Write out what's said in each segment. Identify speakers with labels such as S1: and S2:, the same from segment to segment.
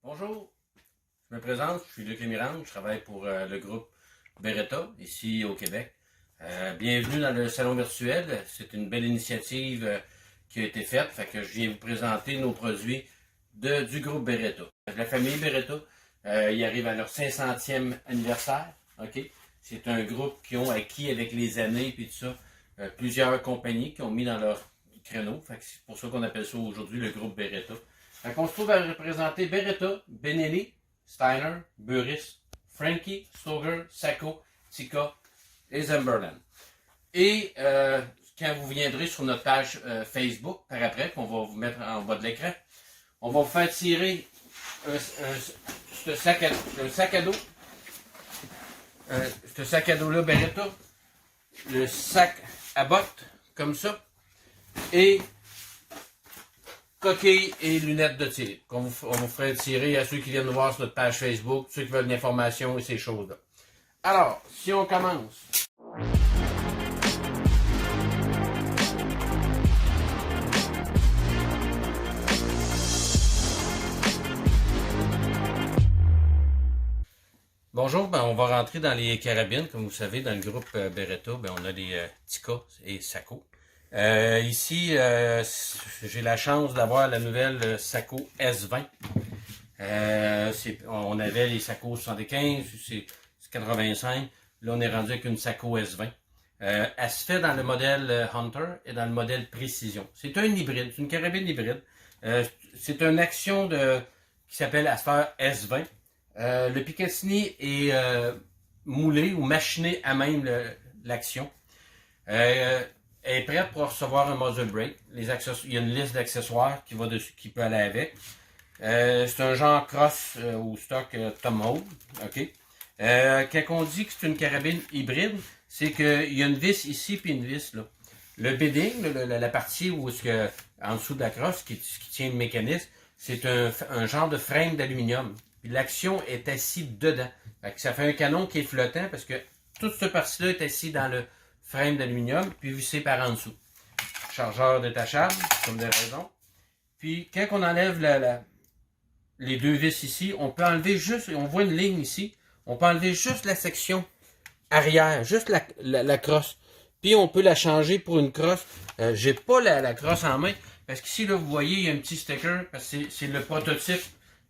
S1: Bonjour, je me présente, je suis Luc Lemirande, je travaille pour le groupe Beretta, ici au Québec. Bienvenue dans le salon virtuel, c'est une belle initiative qui a été faite, fait que je viens vous présenter nos produits du groupe Beretta. La famille Beretta, ils arrivent à leur 500e anniversaire, ok? C'est un groupe qui ont acquis avec les années puis tout ça, plusieurs compagnies qui ont mis dans leur créneau, fait que c'est pour ça qu'on appelle ça aujourd'hui le groupe Beretta. Fait qu'on se trouve à représenter Beretta, Benelli, Steiner, Burris, Frankie, Stoger, Sacco, Tika et Zimberland. Et quand vous viendrez sur notre page Facebook, par après, qu'on va vous mettre en bas de l'écran, on va vous faire tirer un sac à dos. Ce sac à dos-là, Beretta, le sac à bottes, comme ça, et coquilles et lunettes de tir. On vous ferait tirer à ceux qui viennent nous voir sur notre page Facebook, ceux qui veulent de l'information et ces choses-là. Alors, si on commence. Bonjour, on va rentrer dans les carabines. Comme vous savez, dans le groupe Beretta, on a les Tika et Sacco. Ici, j'ai la chance d'avoir la nouvelle Sacco S20. On avait les Sacco 75, c'est 85. Là, on est rendu avec une Sacco S20. Elle se fait dans le modèle Hunter et dans le modèle Précision. C'est un hybride, c'est une carabine hybride. C'est une action qui s'appelle à se faire S20. Le Picatinny est moulé ou machiné à même l'action. Elle est prête pour recevoir un muzzle brake. Il y a une liste d'accessoires qui va dessus, qui peut aller avec. C'est un genre cross au stock Tomahawk. Okay? Quand on dit que c'est une carabine hybride, c'est qu'il y a une vis ici puis une vis là. Le bedding, la partie où en dessous de la crosse qui tient le mécanisme, c'est un genre de frame d'aluminium. Puis l'action est assise dedans. Ça fait un canon qui est flottant parce que toute cette partie-là est assise dans le frame d'aluminium, puis vissé par en dessous. Chargeur détachable, comme de raison. Puis quand on enlève les deux vis ici, on peut enlever juste, on voit une ligne ici, on peut enlever juste la section arrière, juste la crosse. Puis on peut la changer pour une crosse. J'ai pas la crosse en main, parce qu'ici, là, vous voyez, il y a un petit sticker, parce que c'est le prototype.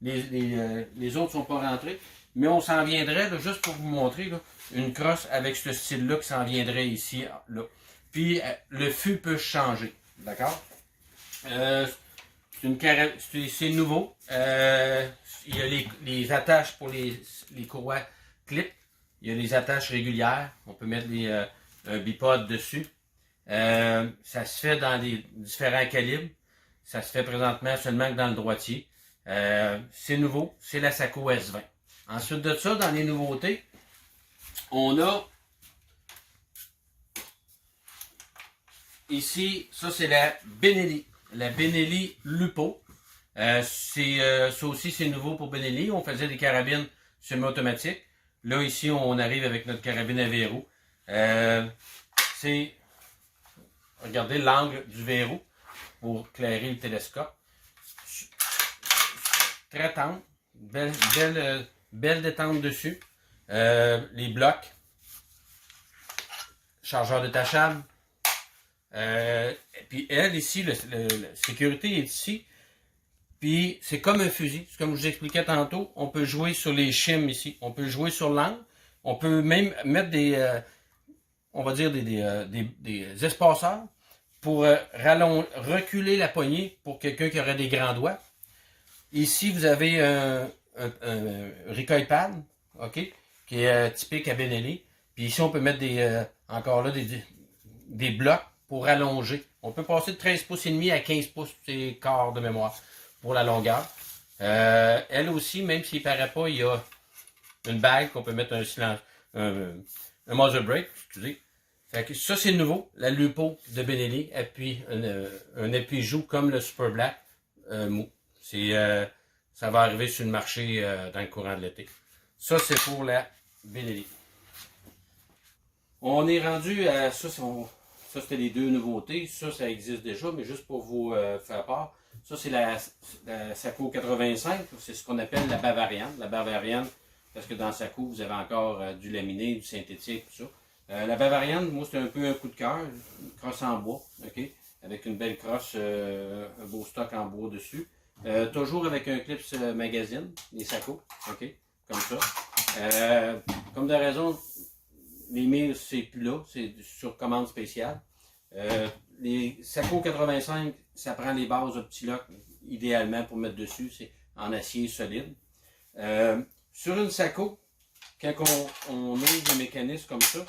S1: Les autres sont pas rentrés. Mais on s'en viendrait, là, juste pour vous montrer, là, une crosse avec ce style-là qui s'en viendrait ici, là. Puis, le fût peut changer. D'accord? C'est nouveau. Il y a les attaches pour les courroies clip. Il y a les attaches régulières. On peut mettre un bipod dessus. Ça se fait dans des différents calibres. Ça se fait présentement seulement que dans le droitier. C'est nouveau. C'est la Sacco S20. Ensuite de ça, dans les nouveautés, on a ici, ça c'est la Benelli. La Benelli Lupo. Ça aussi c'est nouveau pour Benelli. On faisait des carabines semi-automatiques. Là ici, on arrive avec notre carabine à verrou. Regardez l'angle du verrou pour éclairer le télescope. Très tendre. Belle détente dessus. Les blocs. Chargeur détachable. Puis elle, ici, la sécurité est ici. Puis c'est comme un fusil. C'est comme je vous expliquais tantôt. On peut jouer sur les shims ici. On peut jouer sur l'angle. On peut même mettre on va dire des espaceurs pour reculer la poignée pour quelqu'un qui aurait des grands doigts. Ici, vous avez un recoil pad, ok, qui est typique à Benelli. Puis ici, on peut mettre encore là des blocs pour allonger. On peut passer de 13 pouces et demi à 15 pouces et quart de mémoire pour la longueur. Elle aussi, même s'il ne paraît pas, il y a une bague qu'on peut mettre un muzzle brake, excusez. Fait que ça, c'est nouveau. La Lupo de Benelli appuie un appui-joue comme le Super Black mou. Ça va arriver sur le marché dans le courant de l'été. Ça, c'est pour la Benelli. On est rendu à ça. Ça, c'était les deux nouveautés. Ça existe déjà, mais juste pour vous faire part. Ça, c'est la Sako 85. C'est ce qu'on appelle la bavariane. La bavariane, parce que dans Sako, vous avez encore du laminé, du synthétique, tout ça. La bavariane, moi, c'est un peu un coup de cœur. Une crosse en bois, OK? Avec une belle crosse, un beau stock en bois dessus. Toujours avec un Clips Magazine, les Sako, OK? Comme ça. Comme de raison, les mires, c'est plus là, c'est sur commande spéciale. Les Sako 85, ça prend les bases Optiloc, idéalement pour mettre dessus, c'est en acier solide. Sur une Sako, quand on ouvre le mécanisme comme ça,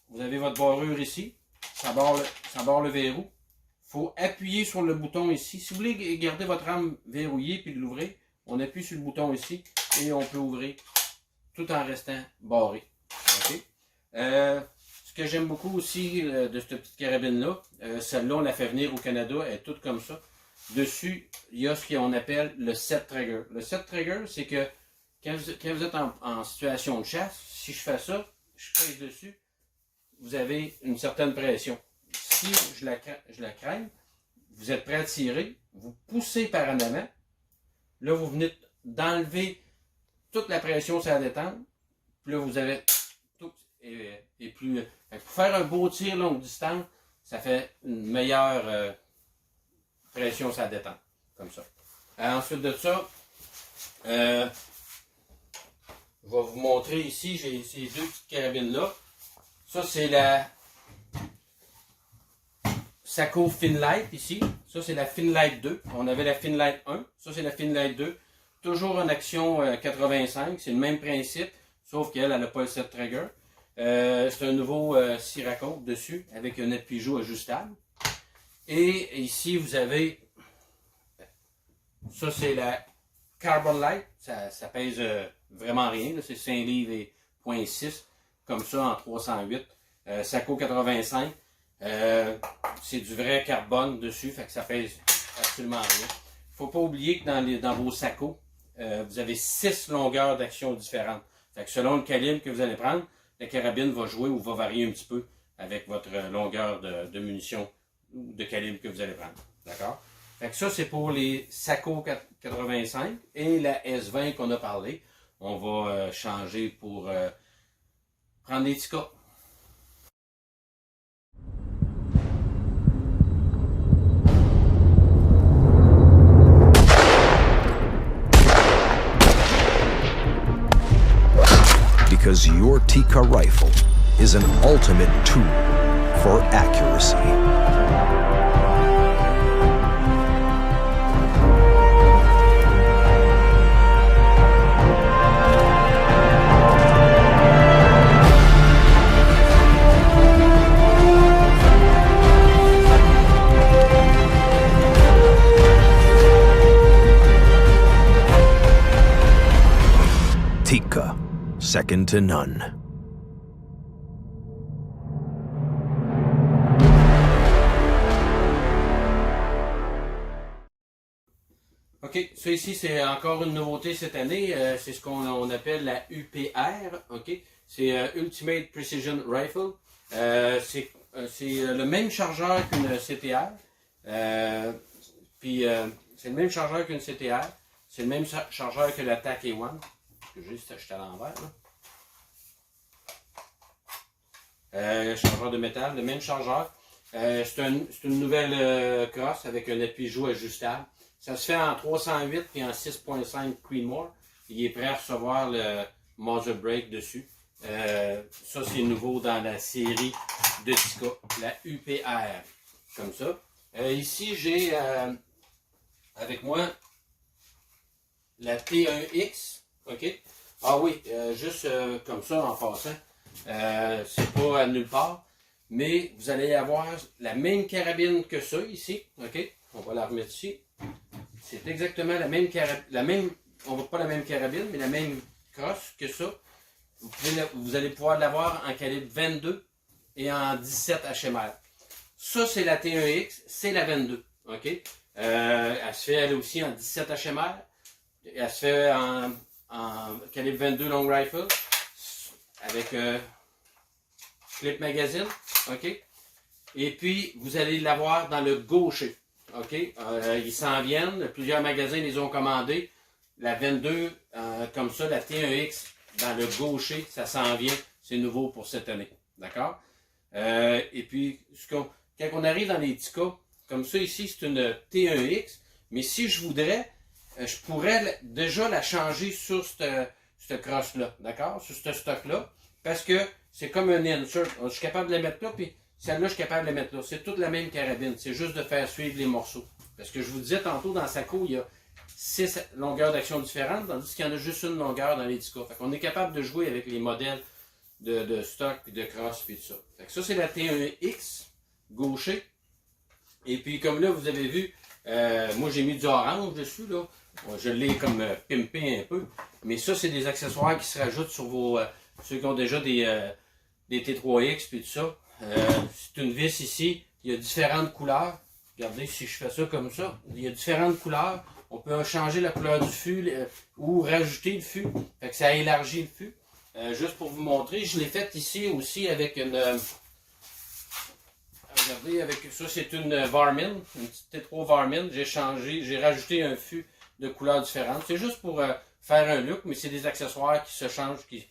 S1: vous avez votre barrure ici, ça barre le verrou. Il faut appuyer sur le bouton ici. Si vous voulez garder votre rame verrouillée puis l'ouvrir, on appuie sur le bouton ici et on peut ouvrir tout en restant barré. Okay? Ce que j'aime beaucoup aussi de cette petite carabine-là, celle-là, on la fait venir au Canada, elle est toute comme ça. Dessus, il y a ce qu'on appelle le set trigger. Le set trigger, c'est que quand vous êtes en situation de chasse, si je fais ça, je pèse dessus, vous avez une certaine pression. Si je la craigne, vous êtes prêt à tirer, vous poussez par en avant, là, vous venez d'enlever toute la pression sur la détente, puis là, vous avez tout et plus. Pour faire un beau tir longue distance, ça fait une meilleure pression sur la détente, comme ça. Ensuite de ça, je vais vous montrer ici, j'ai ces deux petites carabines-là. Ça, c'est la Sako Finlight ici. Ça, c'est la Finlight 2. On avait la Finlight 1. Ça, c'est la Finlight 2. Toujours en action 85. C'est le même principe, sauf qu'elle n'a pas le set trigger. C'est un nouveau Sirocco dessus, avec un appui-joue ajustable. Et ici, vous avez... Ça, c'est la Carbon Light. Ça pèse vraiment rien. C'est 5 livres et 0.6. Comme ça, en 308. Sako 85. C'est du vrai carbone dessus, fait que ça pèse absolument rien. Il ne faut pas oublier que dans vos Sako, vous avez 6 longueurs d'action différentes. Fait que selon le calibre que vous allez prendre, la carabine va jouer ou va varier un petit peu avec votre longueur de munition ou de calibre que vous allez prendre. D'accord? Fait que ça, c'est pour les Sako 85 et la S20 qu'on a parlé. On va changer pour prendre les Tikka.
S2: Because your Tikka rifle is an ultimate tool for accuracy. Tikka, second to none.
S1: OK, ça ici, c'est encore une nouveauté cette année. C'est ce qu'on appelle la UPR. OK, c'est Ultimate Precision Rifle. C'est le même chargeur qu'une CTR. C'est le même chargeur qu'une CTR. C'est le même chargeur que la TAC A1. Juste acheté à l'envers. Chargeur de métal, le même chargeur. C'est une nouvelle crosse avec un appui-joue ajustable. Ça se fait en 308 et en 6.5 Creedmoor. Il est prêt à recevoir le muzzle brake dessus. Ça, c'est nouveau dans la série de Tikka, la UPR. Comme ça. Ici, j'ai avec moi la T1X. OK? Ah oui, juste comme ça en passant. C'est pas à nulle part. Mais vous allez avoir la même carabine que ça ici. OK? On va la remettre ici. C'est exactement la même carabine. On va pas la même carabine, mais la même crosse que ça. Vous allez pouvoir l'avoir en calibre 22 et en 17 HMR. Ça, c'est la T1X, c'est la 22. OK? Elle se fait elle aussi en 17 HMR. Elle se fait en calibre 22 long rifle avec clip magazine. OK? Et puis, vous allez l'avoir dans le gaucher. OK? Ils s'en viennent. Plusieurs magasins les ont commandés. La 22, comme ça, la T1X dans le gaucher, ça s'en vient. C'est nouveau pour cette année. D'accord? Et puis, quand on arrive dans les petits cas, comme ça ici, c'est une T1X. Mais si je voudrais, je pourrais déjà la changer sur cette crosse-là. D'accord? Sur ce stock-là. Parce que c'est comme un insert. Je suis capable de la mettre là, puis celle-là, je suis capable de la mettre là. C'est toute la même carabine. C'est juste de faire suivre les morceaux. Parce que je vous disais tantôt, dans Sako, il y a 6 longueurs d'action différentes, tandis qu'il y en a juste une longueur dans les Tikka. Fait qu'on est capable de jouer avec les modèles de stock, puis de cross, puis tout ça. Fait que ça, c'est la T1X, gaucher. Et puis, comme là, vous avez vu, moi, j'ai mis du orange dessus, là. Je l'ai comme pimpé un peu. Mais ça, c'est des accessoires qui se rajoutent sur vos... ceux qui ont déjà des T3X, puis tout ça. C'est une vis ici. Il y a différentes couleurs. Regardez, si je fais ça comme ça, il y a différentes couleurs. On peut changer la couleur du fût ou rajouter le fût. Fait que ça élargit le fût. Juste pour vous montrer, je l'ai fait ici aussi avec une... regardez, avec ça, c'est une Varmin, une petite T3 Varmin. J'ai rajouté un fût de couleurs différentes. C'est juste pour faire un look, mais c'est des accessoires qui se changent, qui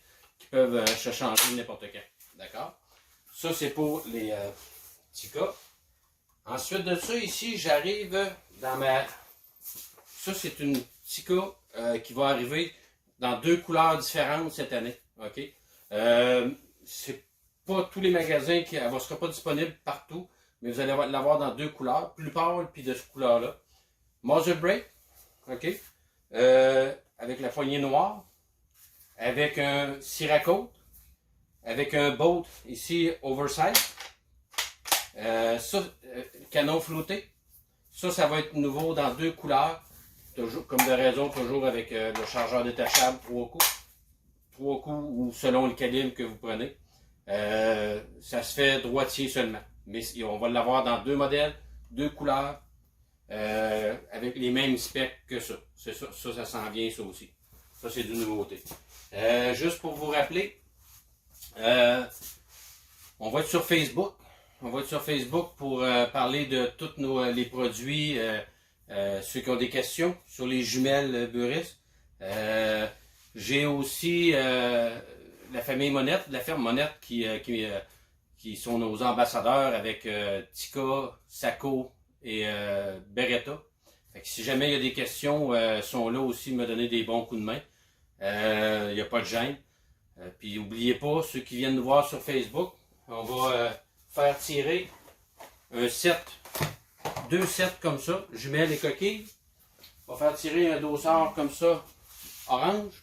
S1: peuvent se changer n'importe quand. D'accord? Ça, c'est pour les Tikka. Ensuite de ça, ici, j'arrive dans ma... Ça, c'est une Tikka qui va arriver dans 2 couleurs différentes cette année. OK? C'est pas tous les magasins elle ne sera pas disponible partout, mais vous allez l'avoir dans 2 couleurs, plus pâle puis de cette couleur-là. Muzzle brake, OK? Avec la poignée noire, avec un Cerakote, avec un bolt ici oversize. Canon flouté. Ça va être nouveau dans 2 couleurs. Toujours, comme de raison, toujours avec le chargeur détachable 3 coups. 3 coups ou selon le calibre que vous prenez. Ça se fait droitier seulement. Mais on va l'avoir dans 2 modèles, 2 couleurs, avec les mêmes specs que ça. C'est ça, ça s'en vient, ça aussi. Ça, c'est d'une nouveauté. Juste pour vous rappeler, on va être sur Facebook. On va être sur Facebook pour parler de tous les produits, ceux qui ont des questions sur les jumelles Burris. J'ai aussi la famille Monette, la ferme Monette qui sont nos ambassadeurs avec Tikka, Sako et Beretta. Fait que si jamais il y a des questions, ils sont là aussi me donner des bons coups de main. Il n'y a pas de gêne. Puis n'oubliez pas, ceux qui viennent nous voir sur Facebook, on va faire tirer un set, 2 sets comme ça, jumelles et coquilles. On va faire tirer un dossard comme ça, orange.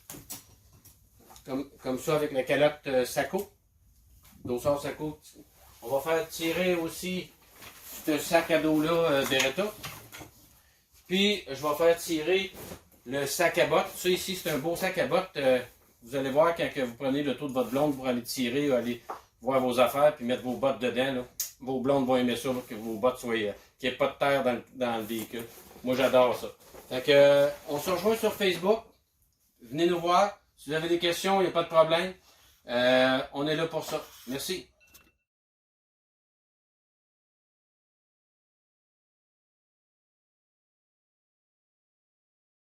S1: Comme ça avec la calotte Sako. Dossard Sako. On va faire tirer aussi ce sac à dos là Beretta. Puis je vais faire tirer le sac à bottes. Ça ici c'est un beau sac à bottes. Vous allez voir quand vous prenez le taux de votre blonde pour aller tirer, aller voir vos affaires puis mettre vos bottes dedans. Là. Vos blondes vont aimer ça, là, que vos bottes soient. Qu'il n'y ait pas de terre dans le véhicule. Moi j'adore ça. Fait que on se rejoint sur Facebook. Venez nous voir. Si vous avez des questions, il n'y a pas de problème. On est là pour ça. Merci.